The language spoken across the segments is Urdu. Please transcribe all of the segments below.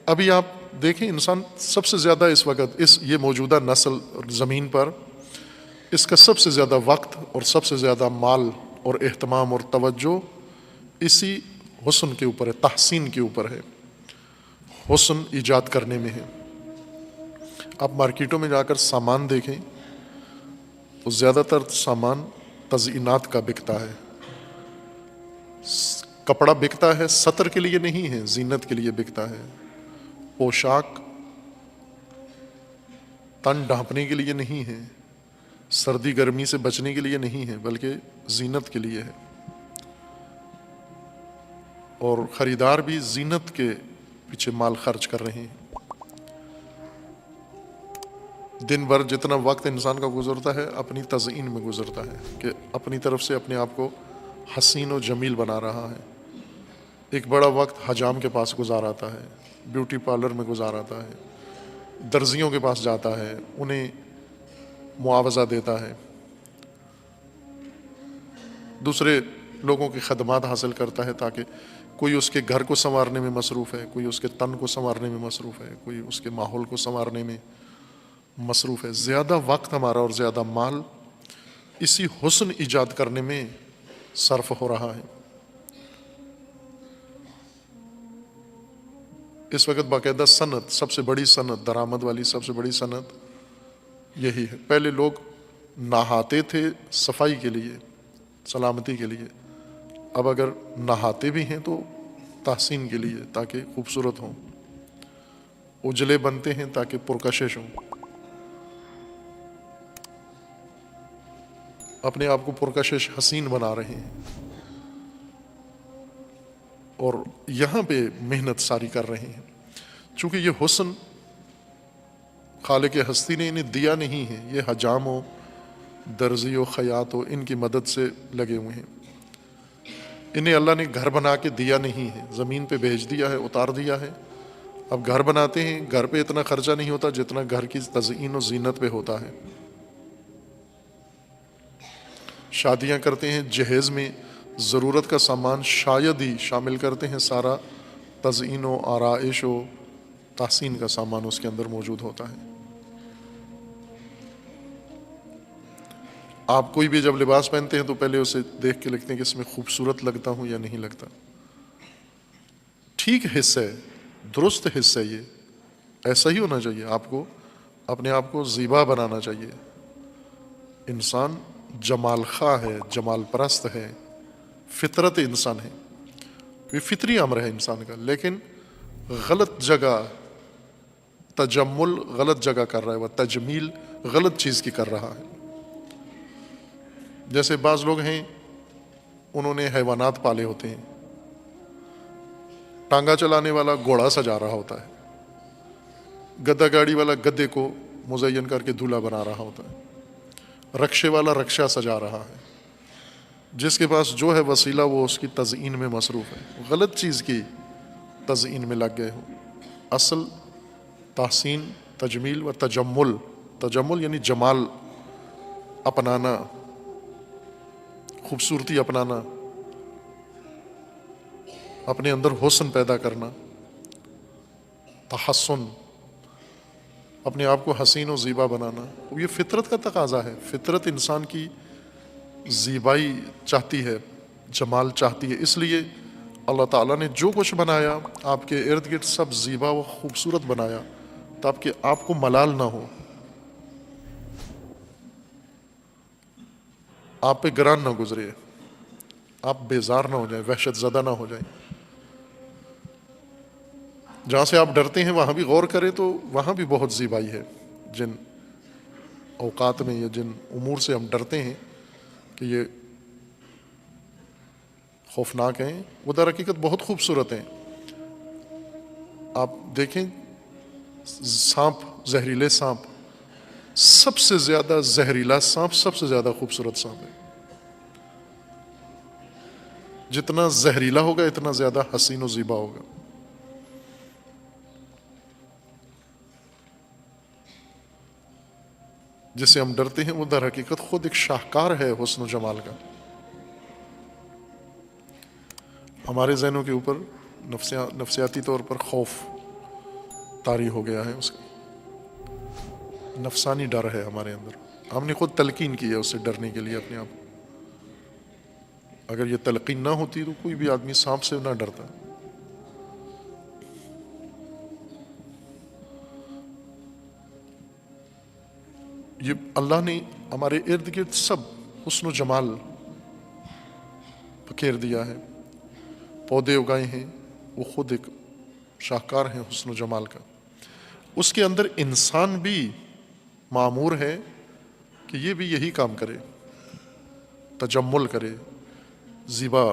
ابھی آپ دیکھیں انسان سب سے زیادہ اس وقت یہ موجودہ نسل زمین پر اس کا سب سے زیادہ وقت اور سب سے زیادہ مال اور اہتمام اور توجہ اسی حسن کے اوپر ہے، تحسین کے اوپر ہے، حسن ایجاد کرنے میں ہے۔ آپ مارکیٹوں میں جا کر سامان دیکھیں تو زیادہ تر سامان تزئینات کا بکتا ہے، کپڑا بکتا ہے سطر کے لیے نہیں ہے، زینت کے لیے بکتا ہے، پوشاک تن ڈھانپنے کے لیے نہیں ہے، سردی گرمی سے بچنے کے لیے نہیں ہے، بلکہ زینت کے لیے ہے، اور خریدار بھی زینت کے پیچھے مال خرچ کر رہے ہیں۔ دن بھر جتنا وقت انسان کا گزرتا ہے اپنی تزئین میں گزرتا ہے کہ اپنی طرف سے اپنے آپ کو حسین و جمیل بنا رہا ہے۔ ایک بڑا وقت حجام کے پاس گزاراتا ہے، بیوٹی پارلر میں گزاراتا ہے، درزیوں کے پاس جاتا ہے، انہیں معاوضہ دیتا ہے، دوسرے لوگوں کی خدمات حاصل کرتا ہے، تاکہ کوئی اس کے گھر کو سنوارنے میں مصروف ہے، کوئی اس کے تن کو سنوارنے میں مصروف ہے، کوئی اس کے ماحول کو سنوارنے میں مصروف ہے۔ زیادہ وقت ہمارا اور زیادہ مال اسی حسن ایجاد کرنے میں صرف ہو رہا ہے۔ اس وقت باقاعدہ صنعت، سب سے بڑی صنعت، درآمد والی سب سے بڑی صنعت یہی ہے۔ پہلے لوگ نہاتے تھے صفائی کے لیے، سلامتی کے لیے، اب اگر نہاتے بھی ہیں تو تحسین کے لیے، تاکہ خوبصورت ہوں، اجلے بنتے ہیں تاکہ پرکشش ہوں، اپنے آپ کو پرکشش حسین بنا رہے ہیں، اور یہاں پہ محنت ساری کر رہے ہیں۔ چونکہ یہ حسن خالق ہستی نے انہیں دیا نہیں ہے، یہ حجام ہو، درزی و خیاط ہو، ان کی مدد سے لگے ہوئے ہیں۔ انہیں اللہ نے گھر بنا کے دیا نہیں ہے، زمین پہ بھیج دیا ہے، اتار دیا ہے۔ اب گھر بناتے ہیں، گھر پہ اتنا خرچہ نہیں ہوتا جتنا گھر کی تزئین و زینت پہ ہوتا ہے۔ شادیاں کرتے ہیں، جہیز میں ضرورت کا سامان شاید ہی شامل کرتے ہیں، سارا تزئین و آرائش و تحسین کا سامان اس کے اندر موجود ہوتا ہے۔ آپ کوئی بھی جب لباس پہنتے ہیں تو پہلے اسے دیکھ کے لکھتے ہیں کہ اس میں خوبصورت لگتا ہوں یا نہیں لگتا۔ ٹھیک حصہ ہے، درست حصہ ہے، یہ ایسا ہی ہونا چاہیے۔ آپ کو اپنے آپ کو زیبا بنانا چاہیے۔ انسان جمال خواہ ہے، جمال پرست ہے، فطرت انسان ہے، یہ فطری امر ہے انسان کا، لیکن غلط جگہ تجمل غلط جگہ کر رہا ہے، وہ تجمیل غلط چیز کی کر رہا ہے۔ جیسے بعض لوگ ہیں انہوں نے حیوانات پالے ہوتے ہیں، ٹانگا چلانے والا گھوڑا سجا رہا ہوتا ہے، گدا گاڑی والا گدے کو مزین کر کے دولہا بنا رہا ہوتا ہے، رکشے والا رکشہ سجا رہا ہے۔ جس کے پاس جو ہے وسیلہ وہ اس کی تزئین میں مصروف ہے، غلط چیز کی تزئین میں لگ گئے ہو۔ اصل تحسین، تجمیل و تجمل، تجمل یعنی جمال اپنانا، خوبصورتی اپنانا، اپنے اندر حسن پیدا کرنا، تحسن، اپنے آپ کو حسین و زیبا بنانا، یہ فطرت کا تقاضا ہے۔ فطرت انسان کی زیبائی چاہتی ہے، جمال چاہتی ہے، اس لیے اللہ تعالیٰ نے جو کچھ بنایا آپ کے ارد گرد سب زیبا و خوبصورت بنایا تاکہ آپ کو ملال نہ ہو، آپ پہ گران نہ گزرے، آپ بیزار نہ ہو جائیں، وحشت زدہ نہ ہو جائیں۔ جہاں سے آپ ڈرتے ہیں وہاں بھی غور کریں تو وہاں بھی بہت زیبائی ہے۔ جن اوقات میں یا جن امور سے ہم ڈرتے ہیں کہ یہ خوفناک ہیں، وہ در حقیقت بہت خوبصورت ہیں۔ آپ دیکھیں سانپ، زہریلے سانپ، سب سے زیادہ زہریلا سانپ سب سے زیادہ خوبصورت سانپ ہے۔ جتنا زہریلا ہوگا اتنا زیادہ حسین و زیبا ہوگا۔ جس سے ہم ڈرتے ہیں وہ در حقیقت خود ایک شاہکار ہے حسن و جمال کا۔ ہمارے ذہنوں کے اوپر نفسیاتی طور پر خوف طاری ہو گیا ہے اس کا. نفسانی ڈر ہے ہمارے اندر, ہم نے خود تلقین کی ہے اس سے ڈرنے کے لیے اپنے آپ. اگر یہ تلقین نہ ہوتی تو کوئی بھی آدمی سانپ سے نہ ڈرتا. یہ اللہ نے ہمارے ارد گرد سب حسن و جمال پکھیر دیا ہے. پودے اگائے ہیں, وہ خود ایک شاہکار ہیں حسن و جمال کا. اس کے اندر انسان بھی مامور ہے کہ یہ بھی یہی کام کرے, تجمل کرے, زیبا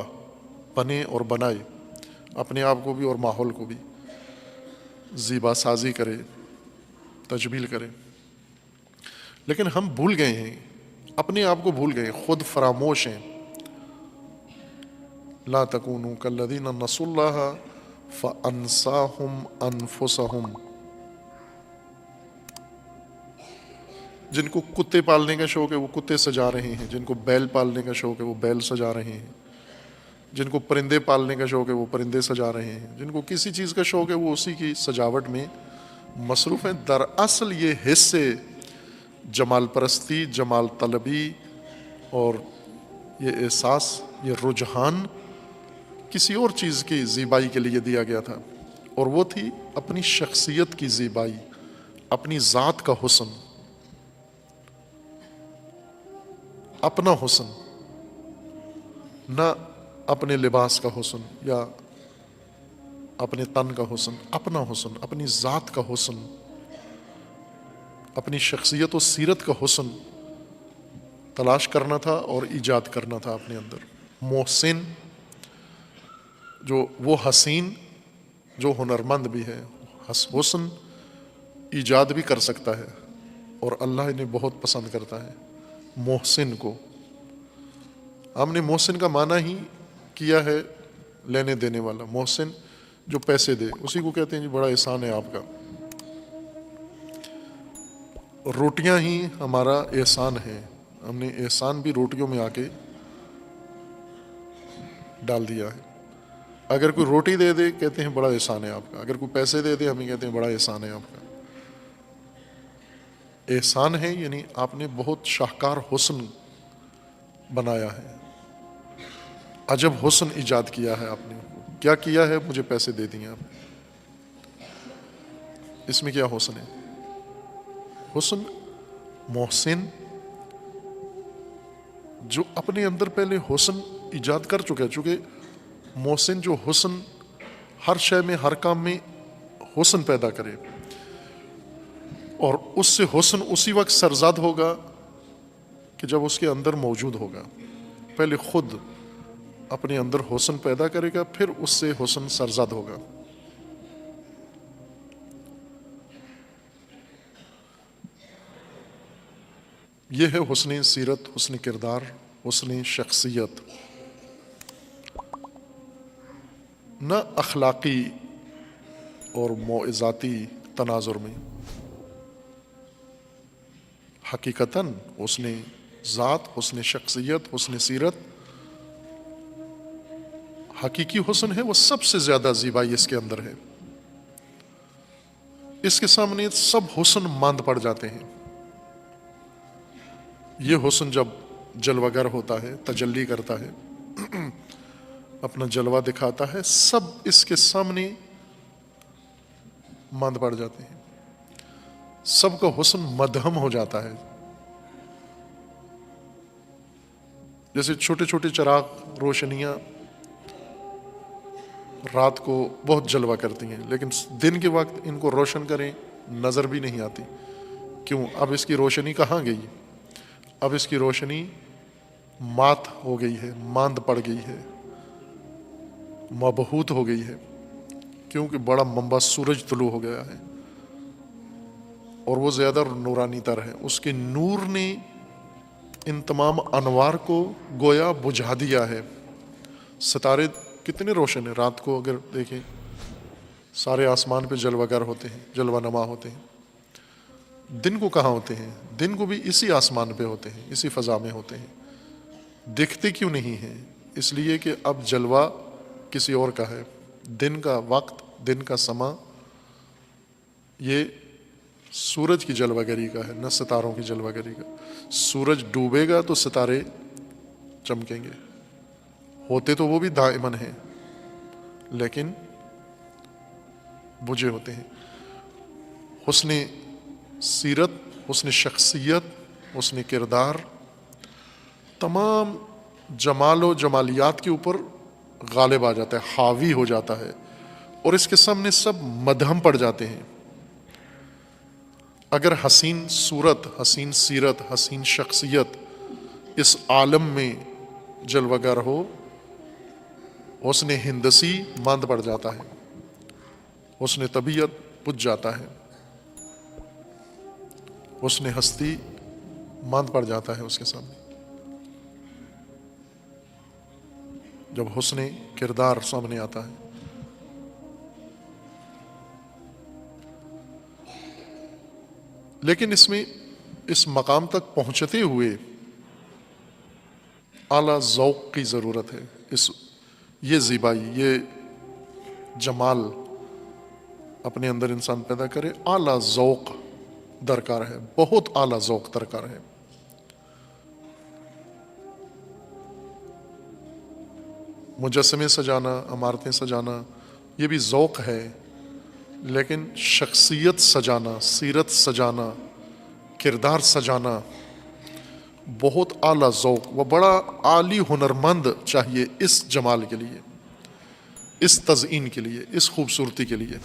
بنے اور بنائے, اپنے آپ کو بھی اور ماحول کو بھی زیبا سازی کرے, تجمیل کرے. لیکن ہم بھول گئے ہیں, اپنے آپ کو بھول گئے, خود فراموش ہیں. لا تکونوا کالذین نسوا اللہ فانساہم انفسہم. جن کو کتے پالنے کا شوق ہے وہ کتے سجا رہے ہیں, جن کو بیل پالنے کا شوق ہے وہ بیل سجا رہے ہیں, جن کو پرندے پالنے کا شوق ہے وہ پرندے سجا رہے ہیں, جن کو کسی چیز کا شوق ہے وہ اسی کی سجاوٹ میں مصروف ہیں. دراصل یہ حصے جمال پرستی, جمال طلبی اور یہ احساس, یہ رجحان کسی اور چیز کی زیبائی کے لیے دیا گیا تھا, اور وہ تھی اپنی شخصیت کی زیبائی, اپنی ذات کا حسن, اپنا حسن, نہ اپنے لباس کا حسن یا اپنے تن کا حسن. اپنا حسن, اپنی ذات کا حسن, اپنی شخصیت و سیرت کا حسن تلاش کرنا تھا اور ایجاد کرنا تھا اپنے اندر. محسن جو وہ حسین جو ہنرمند بھی ہے, حسن ایجاد بھی کر سکتا ہے, اور اللہ انہیں بہت پسند کرتا ہے محسن کو. ہم نے محسن کا معنی ہی کیا ہے لینے دینے والا. محسن جو پیسے دے, اسی کو کہتے ہیں جی بڑا احسان ہے آپ کا. روٹیاں ہی ہمارا احسان ہے, ہم نے احسان بھی روٹیوں میں آ کے ڈال دیا ہے. اگر کوئی روٹی دے دے کہتے ہیں بڑا احسان ہے آپ کا, اگر کوئی پیسے دے دے ہمیں کہتے ہیں بڑا احسان ہے آپ کا. احسان ہے یعنی آپ نے بہت شاہکار حسن بنایا ہے, عجب حسن ایجاد کیا ہے آپ نے. کیا کیا ہے؟ مجھے پیسے دے دیے آپ. اس میں کیا حسن ہے؟ حسن محسن جو اپنے اندر پہلے حسن ایجاد کر چکا, چونکہ محسن جو حسن ہر شے میں, ہر کام میں حسن پیدا کرے, اور اس سے حسن اسی وقت سرزاد ہوگا کہ جب اس کے اندر موجود ہوگا. پہلے خود اپنے اندر حسن پیدا کرے گا, پھر اس سے حسن سرزاد ہوگا. یہ ہے حسن سیرت, حسن کردار, حسن شخصیت. نہ اخلاقی اور موعظاتی تناظر میں, حقیقتاً حسن ذات, حسن شخصیت, حسن سیرت حقیقی حسن ہے. وہ سب سے زیادہ زیبائی اس کے اندر ہے. اس کے سامنے سب حسن ماند پڑ جاتے ہیں. یہ حسن جب جلوہ گر ہوتا ہے, تجلی کرتا ہے, اپنا جلوہ دکھاتا ہے, سب اس کے سامنے ماند پڑ جاتے ہیں. سب کا حسن مدہم ہو جاتا ہے. جیسے چھوٹے چھوٹے چراغ, روشنیاں رات کو بہت جلوہ کرتی ہیں, لیکن دن کے وقت ان کو روشن کریں نظر بھی نہیں آتی. کیوں؟ اب اس کی روشنی کہاں گئی؟ اب اس کی روشنی مات ہو گئی ہے, ماند پڑ گئی ہے, مبہوت ہو گئی ہے, کیونکہ بڑا منبع سورج طلوع ہو گیا ہے اور وہ زیادہ نورانی تر ہے. اس کے نور نے ان تمام انوار کو گویا بجھا دیا ہے. ستارے کتنے روشن ہیں رات کو, اگر دیکھیں سارے آسمان پہ جلوہ گر ہوتے ہیں, جلوہ نما ہوتے ہیں. دن کو کہاں ہوتے ہیں؟ دن کو بھی اسی آسمان پہ ہوتے ہیں, اسی فضا میں ہوتے ہیں. دکھتے کیوں نہیں ہیں؟ اس لیے کہ اب جلوہ کسی اور کا ہے. دن کا وقت, دن کا سما یہ سورج کی جلوہ گری کا ہے، نہ ستاروں کی جلوہ گری کا۔ سورج ڈوبے گا تو ستارے چمکیں گے، ہوتے تو وہ بھی دائماً ہیں لیکن بجھے ہوتے ہیں۔ حسن سیرت، حسن شخصیت، حسن کردار تمام جمال و جمالیات کے اوپر غالب آ جاتا ہے، حاوی ہو جاتا ہے، اور اس کے سامنے سب مدھم پڑ جاتے ہیں۔ اگر حسین صورت، حسین سیرت، حسین شخصیت اس عالم میں جلوہ گر ہو، حسن ہندسی ماند پڑ جاتا ہے، حسن طبیعت بجھ جاتا ہے، حسن ہستی ماند پڑ جاتا ہے اس کے سامنے۔ جب حسن کردار سامنے آتا ہے، لیکن اس میں اس مقام تک پہنچتے ہوئے اعلیٰ ذوق کی ضرورت ہے۔ یہ زیبائی، یہ جمال اپنے اندر انسان پیدا کرے، اعلیٰ ذوق درکار ہے، بہت اعلیٰ ذوق درکار ہے۔ مجسمے سجانا، عمارتیں سجانا یہ بھی ذوق ہے، لیکن شخصیت سجانا، سیرت سجانا، کردار سجانا بہت اعلیٰ ذوق و بڑا عالی ہنرمند چاہیے اس جمال کے لیے، اس تزئین کے لیے، اس خوبصورتی کے لیے۔